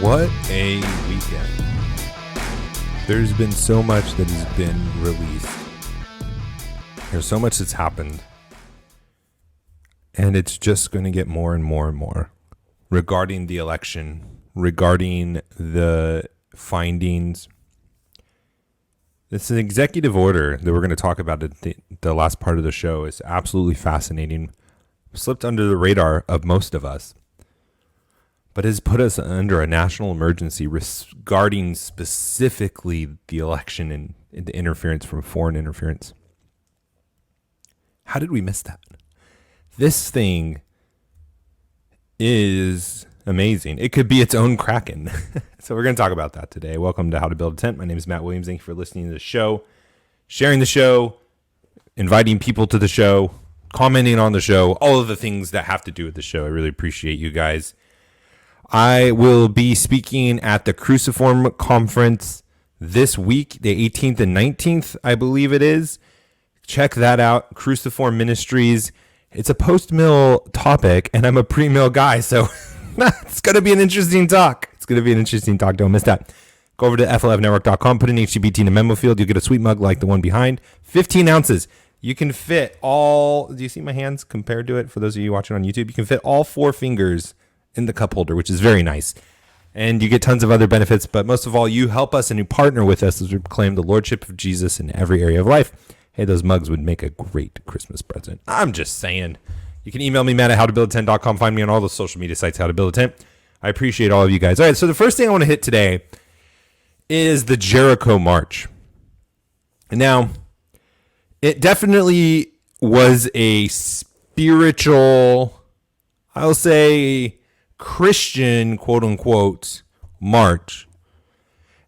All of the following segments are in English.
What a weekend. There's been so much that has been released. There's so much that's happened. And it's just going to get more and more and more regarding the election, regarding the findings. It's an executive order that we're going to talk about at the last part of the show. It's absolutely fascinating. Slipped under the radar of most of us, but has put us under a national emergency regarding specifically the election and the interference from foreign interference. How did we miss that? This thing is amazing. It could be its own Kraken. So we're going to talk about that today. Welcome to How to Build a Tent. My name is Matt Williams. Thank you for listening to the show, sharing the show, inviting people to the show, commenting on the show, all of the things that have to do with the show. I really appreciate you guys. I will be speaking at the Cruciform Conference this week, the 18th and 19th, I believe it is. Check that out, Cruciform Ministries. It's a post-mill topic, and I'm a pre-mill guy, so it's going to be an interesting talk. Don't miss that. Go over to flfnetwork.com, put an HTBT in a memo field. You'll get a sweet mug like the one behind. 15 ounces. You can fit all, do you see my hands compared to it? For those of you watching on YouTube, you can fit all 4 fingers in the cup holder, which is very nice. And you get tons of other benefits, but most of all, you help us and you partner with us as we proclaim the Lordship of Jesus in every area of life. Hey, those mugs would make a great Christmas present. I'm just saying. You can email me, Matt, at howtobuildatent.com. Find me on all the social media sites, How to Build a Tent. I appreciate all of you guys. All right, so the first thing I want to hit today is the Jericho March. Now, it definitely was a spiritual, I'll say, Christian, quote unquote, march.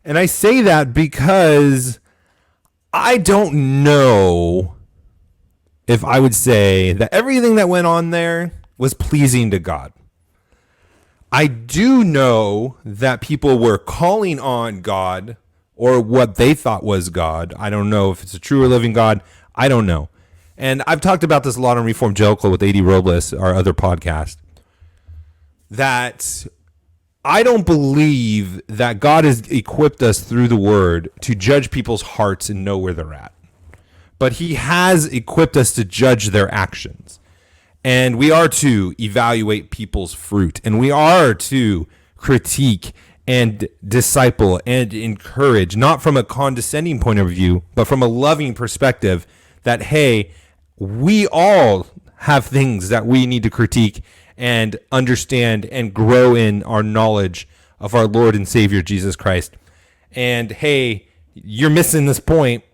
And I say that because I don't know if I would say that everything that went on there was pleasing to God. I do know that people were calling on God or what they thought was God. I don't know if it's a true or living God. I don't know. And I've talked about this a lot on Reformed Jericho with A.D. Robles, our other podcast, that I don't believe that God has equipped us through the word to judge people's hearts and know where they're at. But he has equipped us to judge their actions. And we are to evaluate people's fruit. And we are to critique and disciple and encourage, not from a condescending point of view, but from a loving perspective that, hey, we all have things that we need to critique and understand and grow in our knowledge of our Lord and Savior, Jesus Christ. And, hey, you're missing this point.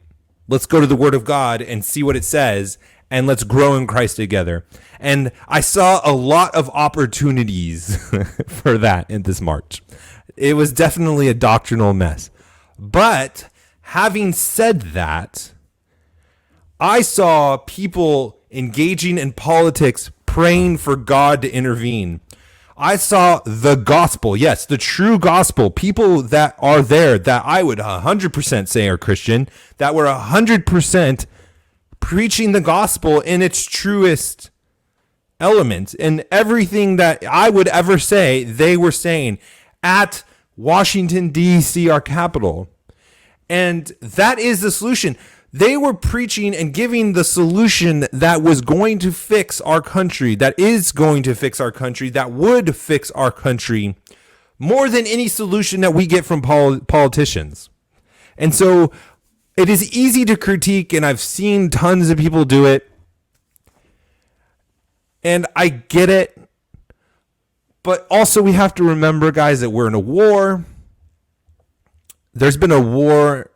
Let's go to the Word of God and see what it says, and let's grow in Christ together. And I saw a lot of opportunities for that in this March. It was definitely a doctrinal mess. But having said that, I saw people engaging in politics, praying for God to intervene. I saw the gospel, yes, the true gospel, people that are there that I would 100% say are Christian, that were 100% preaching the gospel in its truest element. And everything that I would ever say, they were saying at Washington, D.C., our capital. And that is the solution. They were preaching and giving the solution that was going to fix our country, that is going to fix our country, that would fix our country more than any solution that we get from politicians. And so it is easy to critique, and I've seen tons of people do it. And I get it. But also we have to remember, guys, that we're in a war. There's been a war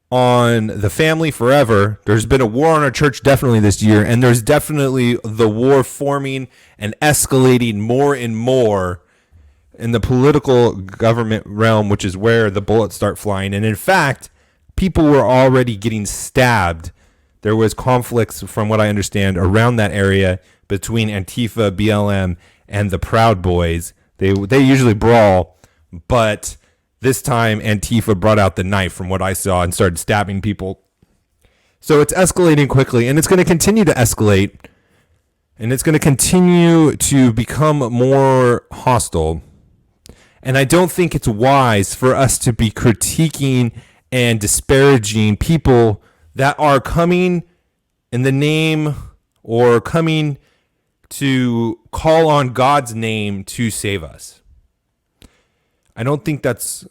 on the family forever. There's been a war on our church definitely this year, and there's definitely the war forming and escalating more and more in the political government realm, which is where the bullets start flying. And in fact, people were already getting stabbed. There was conflicts, from what I understand, around that area between Antifa, BLM, and the Proud Boys. They usually brawl, but this time, Antifa brought out the knife from what I saw and started stabbing people. So it's escalating quickly, and it's going to continue to escalate, and it's going to continue to become more hostile. And I don't think it's wise for us to be critiquing and disparaging people that are coming in the name or coming to call on God's name to save us. I don't think that's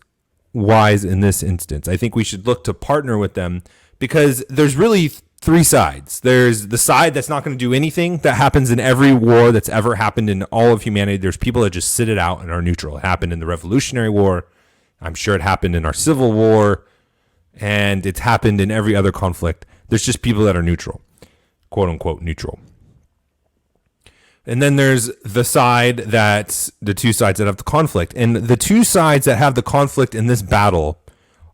wise in this instance. I think we should look to partner with them because there's really three sides. There's the side that's not going to do anything. That happens in every war that's ever happened in all of humanity. There's people that just sit it out and are neutral. It happened in the Revolutionary War. I'm sure it happened in our Civil War. And it's happened in every other conflict. There's just people that are neutral, quote unquote neutral. And then there's the side that's the two sides that have the conflict. And the two sides that have the conflict in this battle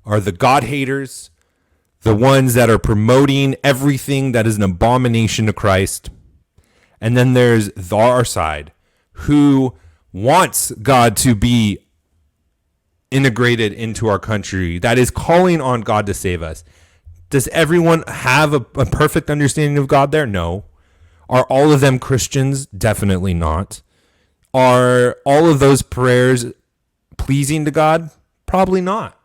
are the God haters, the ones that are promoting everything that is an abomination to Christ. And then there's our side who wants God to be integrated into our country, that is calling on God to save us. Does everyone have a perfect understanding of God there? No. Are all of them Christians? Definitely not. Are all of those prayers pleasing to God? Probably not.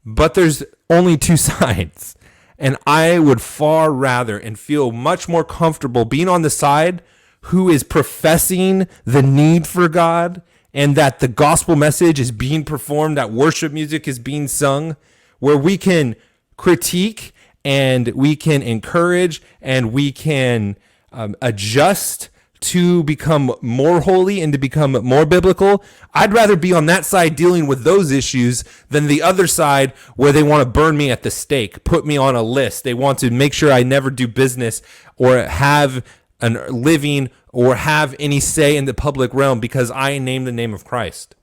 But there's only two sides. And I would far rather and feel much more comfortable being on the side who is professing the need for God and that the gospel message is being performed, that worship music is being sung, where we can critique and we can encourage and we can adjust to become more holy and to become more biblical. I'd rather be on that side dealing with those issues than the other side where they want to burn me at the stake, put me on a list. They want to make sure I never do business or have a living or have any say in the public realm because I name the name of Christ.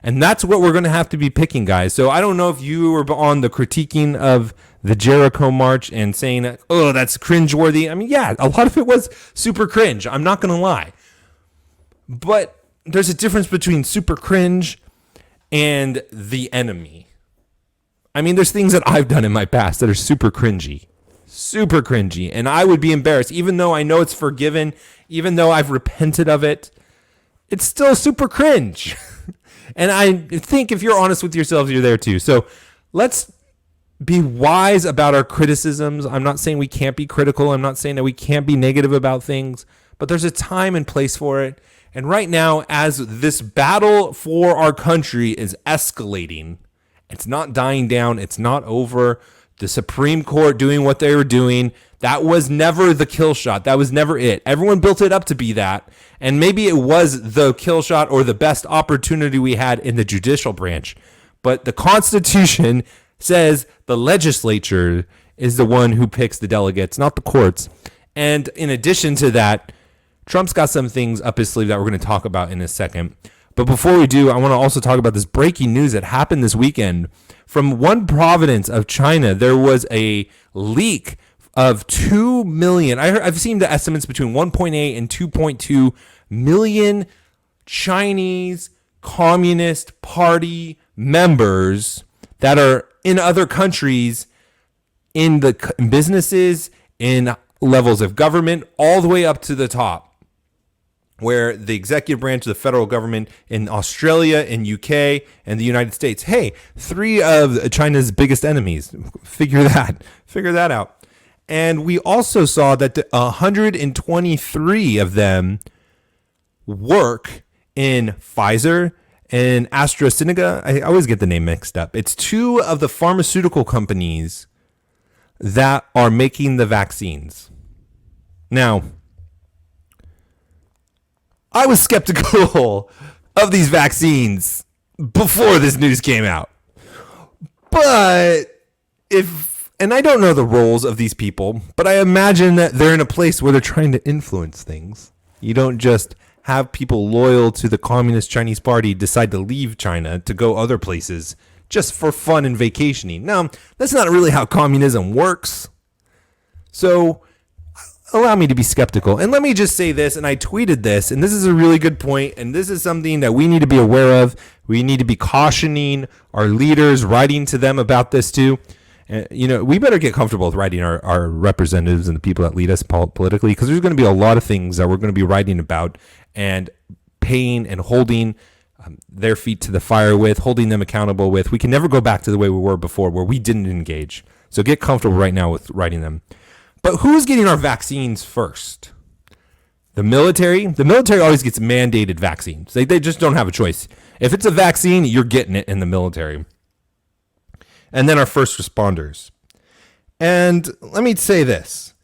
And that's what we're going to have to be picking, guys. So I don't know if you were on the critiquing of the Jericho March and saying, oh, that's cringeworthy. I mean, yeah, a lot of it was super cringe. I'm not going to lie. But there's a difference between super cringe and the enemy. I mean, there's things that I've done in my past that are super cringy. Super cringy. And I would be embarrassed, even though I know it's forgiven, even though I've repented of it. It's still super cringe. And I think if you're honest with yourselves, you're there too. So let's be wise about our criticisms. I'm not saying we can't be critical. I'm not saying that we can't be negative about things, but there's a time and place for it. And right now, as this battle for our country is escalating, it's not dying down. It's not over. The Supreme Court doing what they were doing, that was never the kill shot. That was never it. Everyone built it up to be that. And maybe it was the kill shot or the best opportunity we had in the judicial branch. But the Constitution says the legislature is the one who picks the delegates, not the courts. And in addition to that, Trump's got some things up his sleeve that we're going to talk about in a second. But before we do, I want to also talk about this breaking news that happened this weekend. From one province of China, there was a leak of 2 million. I've seen the estimates between 1.8 and 2.2 million Chinese Communist Party members that are in other countries, in the businesses, in levels of government, all the way up to the top, where the executive branch of the federal government in Australia, in UK, and the United States. Hey, 3 of China's biggest enemies. Figure that out. And we also saw that 123 of them work in Pfizer and AstraZeneca. I always get the name mixed up. It's 2 of the pharmaceutical companies that are making the vaccines. Now, I was skeptical of these vaccines before this news came out. But and I don't know the roles of these people, but I imagine that they're in a place where they're trying to influence things. You don't just have people loyal to the Communist Chinese Party decide to leave China to go other places just for fun and vacationing. No, that's not really how communism works. So allow me to be skeptical. And let me just say this, and I tweeted this, and this is a really good point, and this is something that we need to be aware of. We need to be cautioning our leaders, writing to them about this too. We better get comfortable with writing our representatives and the people that lead us politically, because there's going to be a lot of things that we're going to be writing about and paying and holding their feet to the fire with, holding them accountable with. We can never go back to the way we were before where we didn't engage. So get comfortable right now with writing them. But who's getting our vaccines first? The military. The military always gets mandated vaccines. They just don't have a choice. If it's a vaccine, you're getting it in the military. And then our first responders. And let me say this.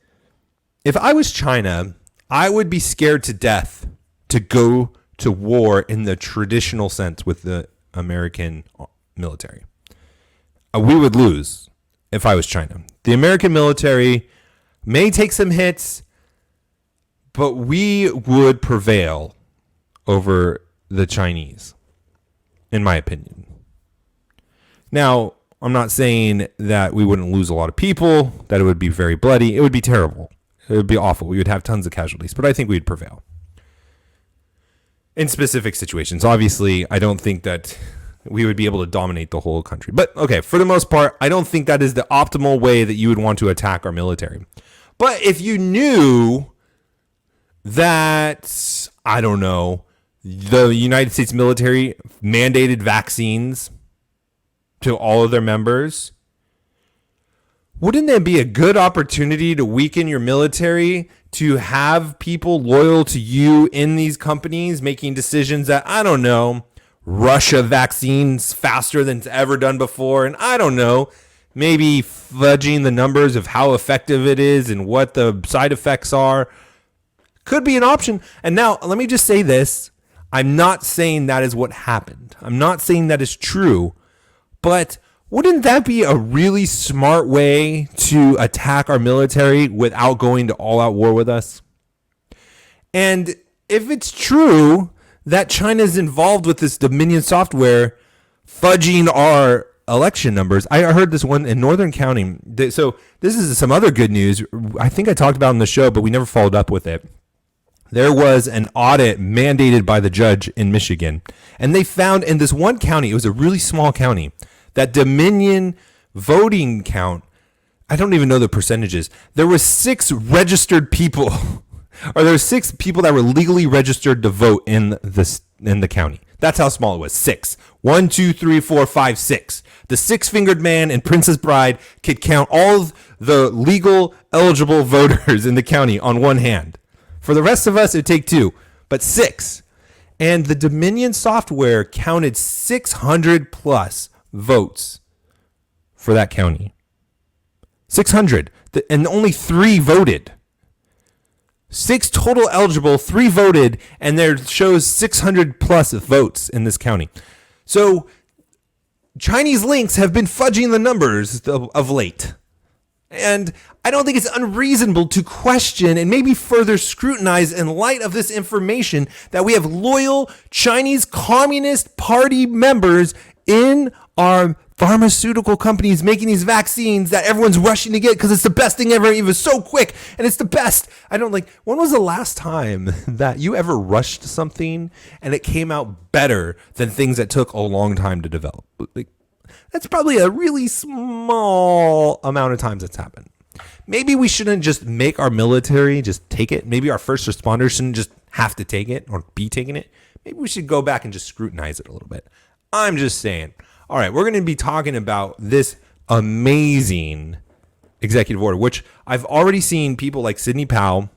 If I was China, I would be scared to death to go to war in the traditional sense with the American military. We would lose if I was China. The American military may take some hits, but we would prevail over the Chinese, in my opinion. Now, I'm not saying that we wouldn't lose a lot of people, that it would be very bloody. It would be terrible. It would be awful. We would have tons of casualties, but I think we'd prevail. In specific situations, obviously, I don't think that we would be able to dominate the whole country. But okay, for the most part, I don't think that is the optimal way that you would want to attack our military. But if you knew that, I don't know, the United States military mandated vaccines to all of their members, wouldn't that be a good opportunity to weaken your military, to have people loyal to you in these companies making decisions that, I don't know, Russia vaccines faster than it's ever done before, and I don't know, maybe fudging the numbers of how effective it is and what the side effects are, could be an option. And now, let me just say this. I'm not saying that is what happened. I'm not saying that is true, but wouldn't that be a really smart way to attack our military without going to all-out war with us? And if it's true that China's involved with this Dominion software fudging our election numbers, I heard this one in Northern County. So this is some other good news. I think I talked about it on the show, but we never followed up with it. There was an audit mandated by the judge in Michigan, and they found in this one county, it was a really small county, that Dominion voting count, I don't even know the percentages. There were 6 registered people, or there were 6 people that were legally registered to vote in the county. That's how small it was. 6. 1, 2, 3, 4, 5, 6. The 6-fingered man and Princess Bride could count all of the legal eligible voters in the county on one hand. For the rest of us, it'd take 2, but 6. And the Dominion software counted 600 plus votes for that county. 600. And only 3 voted. 6 total eligible, 3 voted, and there shows 600 plus votes in this county. So Chinese links have been fudging the numbers of late. And I don't think it's unreasonable to question and maybe further scrutinize in light of this information that we have loyal Chinese Communist Party members in our pharmaceutical companies making these vaccines that everyone's rushing to get because it's the best thing ever. It was so quick and it's the best. When was the last time that you ever rushed something and it came out better than things that took a long time to develop? That's probably a really small amount of times that's happened. Maybe we shouldn't just make our military just take it. Maybe our first responders shouldn't just have to take it or be taking it. Maybe we should go back and just scrutinize it a little bit. I'm just saying. All right, we're going to be talking about this amazing executive order, which I've already seen people like Sidney Powell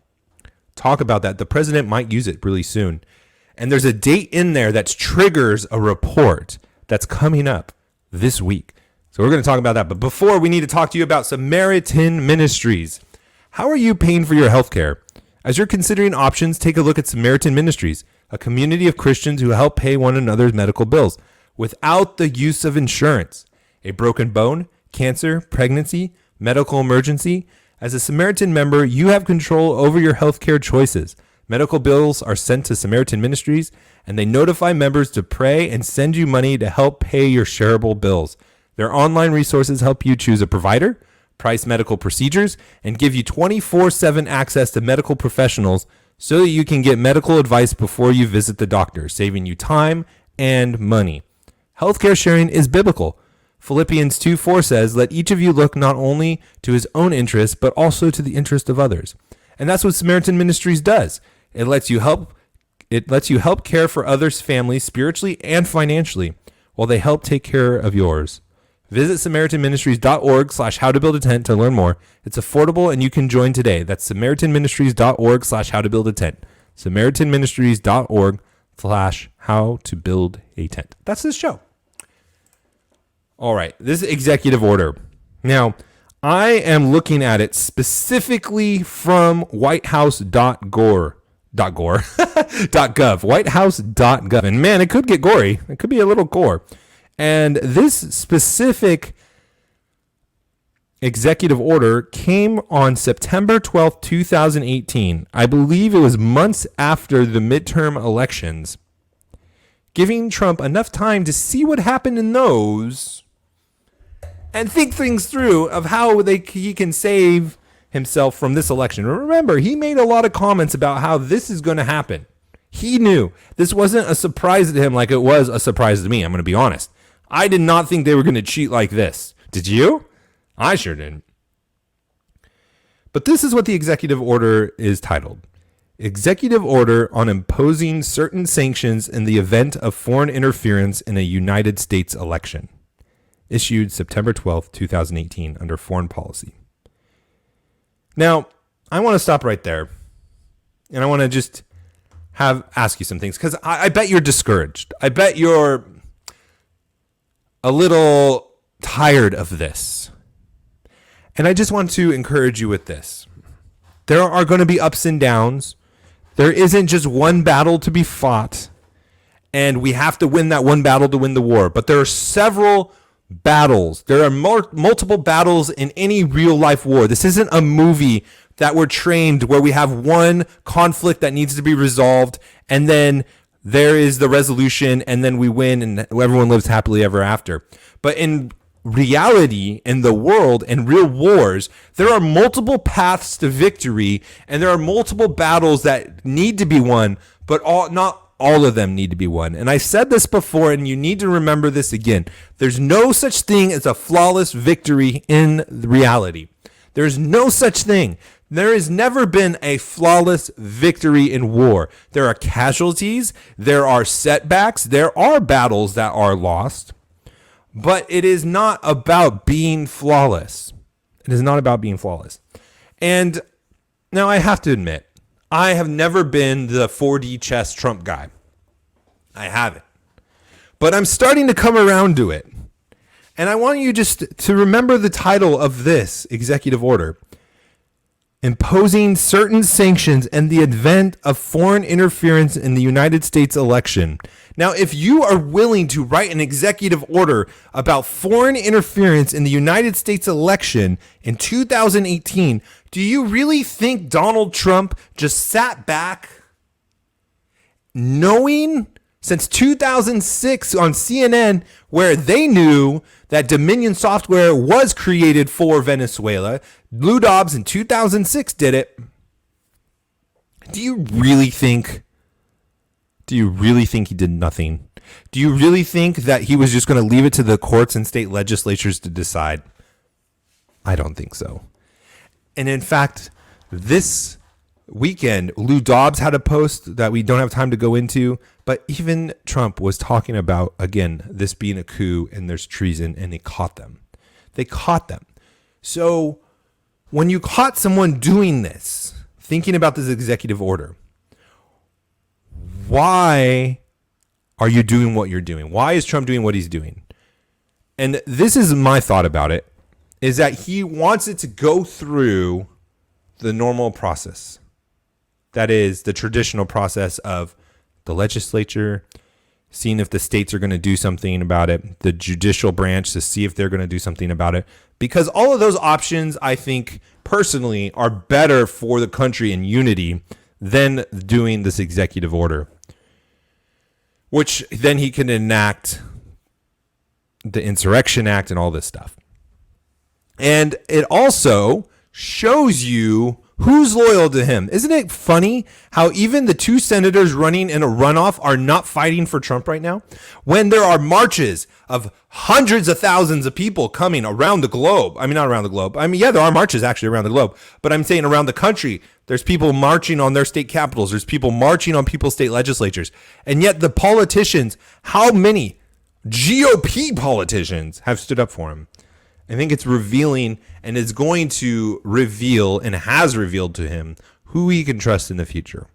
talk about that. The president might use it really soon. And there's a date in there that triggers a report that's coming up this week. So we're going to talk about that. But before, we need to talk to you about Samaritan Ministries. How are you paying for your health care? As you're considering options, take a look at Samaritan Ministries, a community of Christians who help pay one another's medical bills without the use of insurance. A broken bone, cancer, pregnancy, medical emergency. As a Samaritan member, you have control over your healthcare choices. Medical bills are sent to Samaritan Ministries, and they notify members to pray and send you money to help pay your shareable bills. Their online resources help you choose a provider, price medical procedures, and give you 24/7 access to medical professionals so that you can get medical advice before you visit the doctor, saving you time and money. Healthcare sharing is biblical. Philippians 2:4 says, "Let each of you look not only to his own interest, but also to the interest of others." And that's what Samaritan Ministries does. It lets you help It lets you help care for others' families spiritually and financially while they help take care of yours. Visit SamaritanMinistries.org/howtobuildatent to learn more. It's affordable and you can join today. That's SamaritanMinistries.org/howtobuildatent. SamaritanMinistries.org/howtobuildatent. That's this show. All right, this executive order. Now, I am looking at it specifically from whitehouse.gov. whitehouse.gov. And man, it could get gory. It could be a little gore. And this specific executive order came on September 12th, 2018. I believe it was months after the midterm elections, giving Trump enough time to see what happened in those and think things through of how he can save himself from this election. Remember, he made a lot of comments about how this is going to happen. He knew this wasn't a surprise to him like it was a surprise to me. I'm going to be honest. I did not think they were going to cheat like this. Did you? I sure didn't. But this is what the executive order is titled. Executive Order on Imposing Certain Sanctions in the Event of Foreign Interference in a United States Election. Issued September 12th, 2018 under Foreign Policy. Now, I want to stop right there. And I want to just ask you some things. Because I bet you're discouraged. I bet you're a little tired of this. And I just want to encourage you with this. There are going to be ups and downs. There isn't just one battle to be fought. And we have to win that one battle to win the war. But there are several battles. There are multiple battles in any real life war. This isn't a movie that we're trained where we have one conflict that needs to be resolved. And then there is the resolution and then we win and everyone lives happily ever after. But in reality, in the world, in real wars, there are multiple paths to victory and there are multiple battles that need to be won, but not all of them need to be won. And I said this before and you need to remember this again. There's no such thing as a flawless victory in reality. There's no such thing. There has never been a flawless victory in war. There are casualties. There are setbacks. There are battles that are lost. But it is not about being flawless. It is not about being flawless. And now I have to admit, I have never been the 4D chess Trump guy. I haven't. But I'm starting to come around to it. And I want you just to remember the title of this executive order. Imposing certain sanctions in the event of foreign interference in the United States election. Now, if you are willing to write an executive order about foreign interference in the United States election in 2018, do you really think Donald Trump just sat back knowing since 2006 on CNN where they knew that Dominion software was created for Venezuela? Blue Dobbs in 2006 did it. Do you really think he did nothing? Do you really think that he was just going to leave it to the courts and state legislatures to decide? I don't think so. And in fact, this weekend, Lou Dobbs had a post that we don't have time to go into, but even Trump was talking about, again, this being a coup and there's treason, and they caught them. They caught them. So when you caught someone doing this, thinking about this executive order, why are you doing what you're doing? Why is Trump doing what he's doing? And this is my thought about it, is that he wants it to go through the normal process. That is the traditional process of the legislature, seeing if the states are going to do something about it, the judicial branch to see if they're going to do something about it. Because all of those options, I think, personally, are better for the country in unity than doing this executive order, which then he can enact the Insurrection Act and all this stuff. And it also shows you Who's loyal to him? Isn't it funny how even the two senators running in a runoff are not fighting for Trump right now? When there are marches of hundreds of thousands of people coming around the globe. I mean, not around the globe. I mean, yeah, there are marches actually around the globe, but I'm saying around the country. There's people marching on their state capitals. There's people marching on people's state legislatures. And yet the politicians, how many GOP politicians have stood up for him? I think it's revealing and is going to reveal and has revealed to him who he can trust in the future.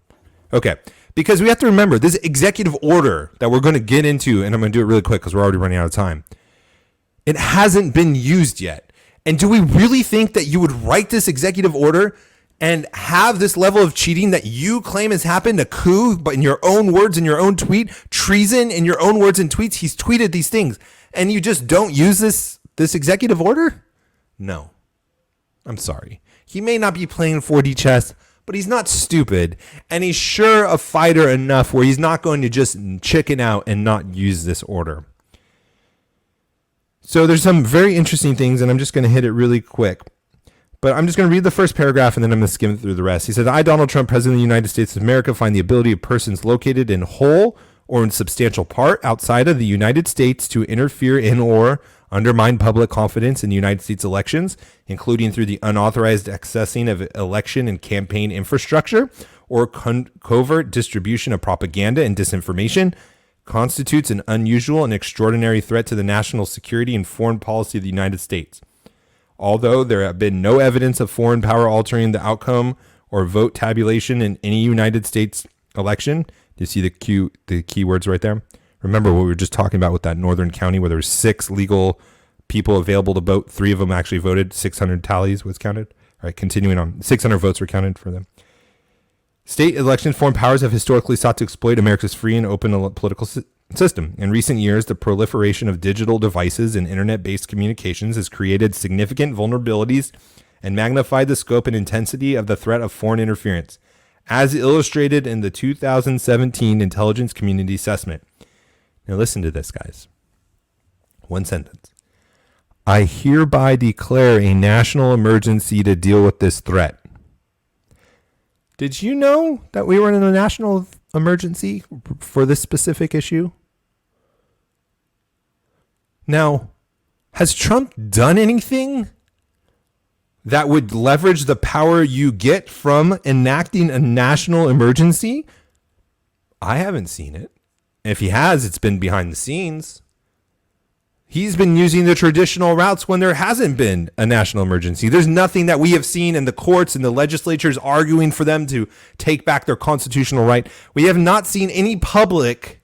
Okay, because we have to remember this executive order that we're going to get into, and I'm going to do it really quick because we're already running out of time. It hasn't been used yet. And do we really think that you would write this executive order and have this level of cheating that you claim has happened, a coup, but in your own words, in your own tweet, treason in your own words and tweets? He's tweeted these things, and you just don't use this executive order? No. I'm sorry. He may not be playing 4D chess, but he's not stupid, and he's sure a fighter enough where he's not going to just chicken out and not use this order. So there's some very interesting things, and I'm just going to hit it really quick. But I'm just going to read the first paragraph, and then I'm going to skim through the rest. He says, I, Donald Trump, President of the United States of America, find the ability of persons located in whole or in substantial part outside of the United States to interfere in or undermine public confidence in the United States elections, including through the unauthorized accessing of election and campaign infrastructure or covert distribution of propaganda and disinformation, constitutes an unusual and extraordinary threat to the national security and foreign policy of the United States. Although there have been no evidence of foreign power altering the outcome or vote tabulation in any United States election, do you see the key words right there? Remember what we were just talking about with that northern county where there were 6 legal people available to vote. 3 of them actually voted. 600 tallies was counted. All right, continuing on. 600 votes were counted for them. State elections, foreign powers have historically sought to exploit America's free and open political system. In recent years, the proliferation of digital devices and internet-based communications has created significant vulnerabilities and magnified the scope and intensity of the threat of foreign interference, as illustrated in the 2017 Intelligence Community Assessment. Now listen to this, guys. One sentence. I hereby declare a national emergency to deal with this threat. Did you know that we were in a national emergency for this specific issue? Now, has Trump done anything that would leverage the power you get from enacting a national emergency? I haven't seen it. If he has, it's been behind the scenes. He's been using the traditional routes when there hasn't been a national emergency. There's nothing that we have seen in the courts and the legislatures arguing for them to take back their constitutional right. We have not seen any public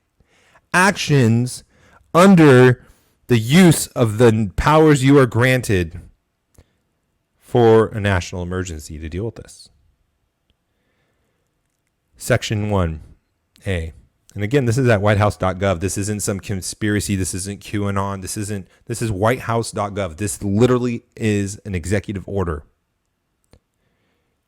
actions under the use of the powers you are granted for a national emergency to deal with this. Section 1A. And again, this is at whitehouse.gov. This isn't some conspiracy. This isn't QAnon. This is whitehouse.gov. This literally is an executive order.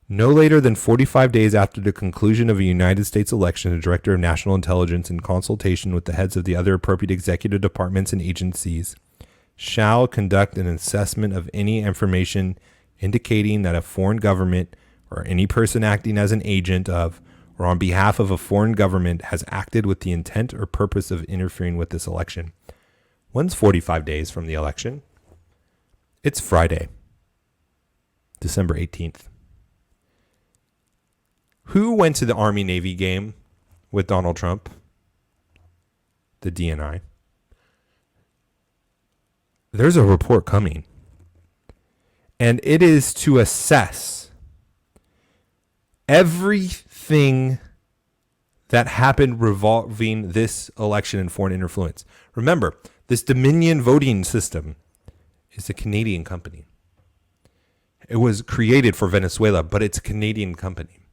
No later than 45 days after the conclusion of a United States election, the Director of National Intelligence, in consultation with the heads of the other appropriate executive departments and agencies, shall conduct an assessment of any information indicating that a foreign government or any person acting as an agent of or on behalf of a foreign government has acted with the intent or purpose of interfering with this election. When's 45 days from the election? It's Friday, December 18th. Who went to the Army-Navy game with Donald Trump? The DNI. There's a report coming, and it is to assess everything that happened revolving this election and foreign influence. Remember, this Dominion voting system is a Canadian company. It was created for Venezuela, but it's a Canadian company.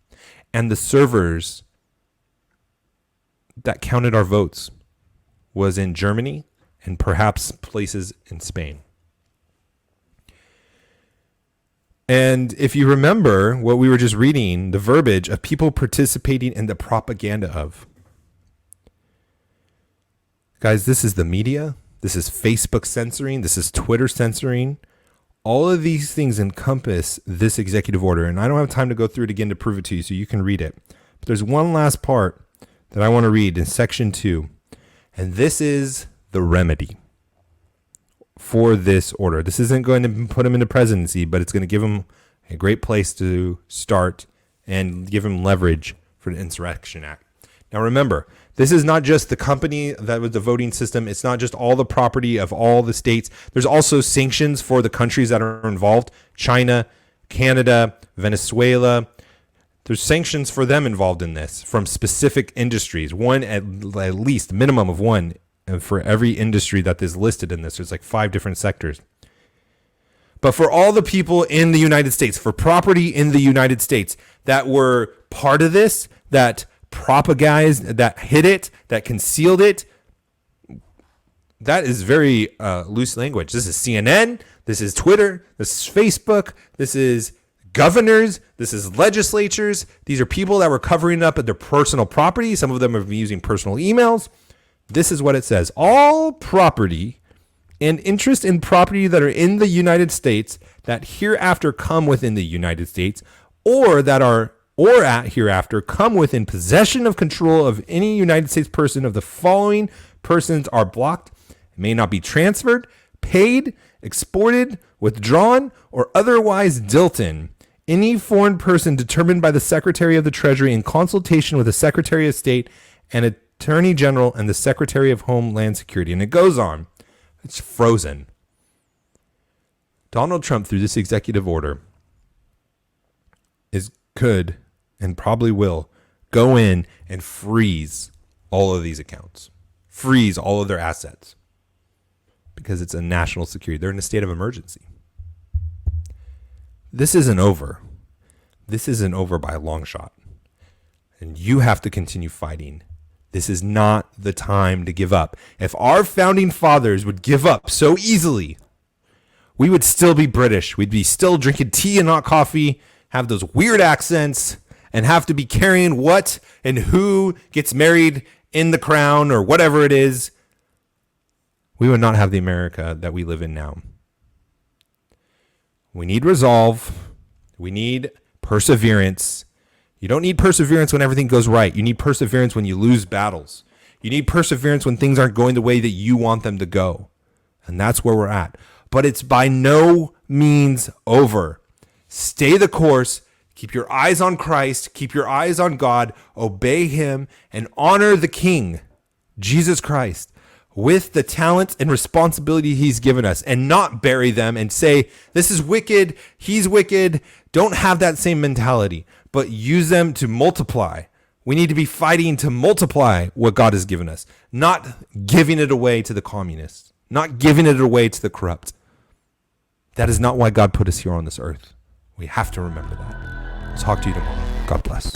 And the servers that counted our votes was in Germany and perhaps places in Spain. And if you remember what we were just reading, the verbiage of people participating in the propaganda of. Guys, this is the media. This is Facebook censoring. This is Twitter censoring. All of these things encompass this executive order, and I don't have time to go through it again to prove it to you, so you can read it. But there's one last part that I want to read in section 2, and this is the remedy for this order. This isn't going to put him into presidency, but it's going to give him a great place to start and give him leverage for the Insurrection Act. Now remember, this is not just the company that was the voting system. It's not just all the property of all the states. There's also sanctions for the countries that are involved. China, Canada, Venezuela. There's sanctions for them involved in this from specific industries. One, at least, minimum of one for every industry that is listed in this. There's like 5 different sectors. But for all the people in the United States, for property in the United States that were part of this, that propagandized, that hid it, that concealed it, that is very loose language. This is CNN, this is Twitter, this is Facebook, this is governors, this is legislatures. These are people that were covering up their personal property. Some of them are using personal emails. This is what it says. All property and interest in property that are in the United States that hereafter come within the United States or that are or at hereafter come within possession of control of any United States person of the following persons are blocked, may not be transferred, paid, exported, withdrawn, or otherwise dealt in. Any foreign person determined by the Secretary of the Treasury in consultation with the Secretary of State and Attorney General and the Secretary of Homeland Security. And it goes on. It's frozen. Donald Trump, through this executive order, could and probably will go in and freeze all of these accounts, freeze all of their assets, because it's a national security. They're in a state of emergency. This isn't over. This isn't over by a long shot. And you have to continue fighting. This is not the time to give up. If our founding fathers would give up so easily, we would still be British. We'd be still drinking tea and not coffee, have those weird accents, and have to be carrying what and who gets married in the crown or whatever it is. We would not have the America that we live in now. We need resolve. We need perseverance. You don't need perseverance when everything goes right. You need perseverance when you lose battles. You need perseverance when things aren't going the way that you want them to go. And that's where we're at. But it's by no means over. Stay the course. Keep your eyes on Christ. Keep your eyes on God. Obey him and honor the King, Jesus Christ, with the talents and responsibility he's given us, and not bury them and say, this is wicked, he's wicked. Don't have that same mentality, but use them to multiply. We need to be fighting to multiply what God has given us, not giving it away to the communists, not giving it away to the corrupt. That is not why God put us here on this earth. We have to remember that. Talk to you tomorrow. God bless.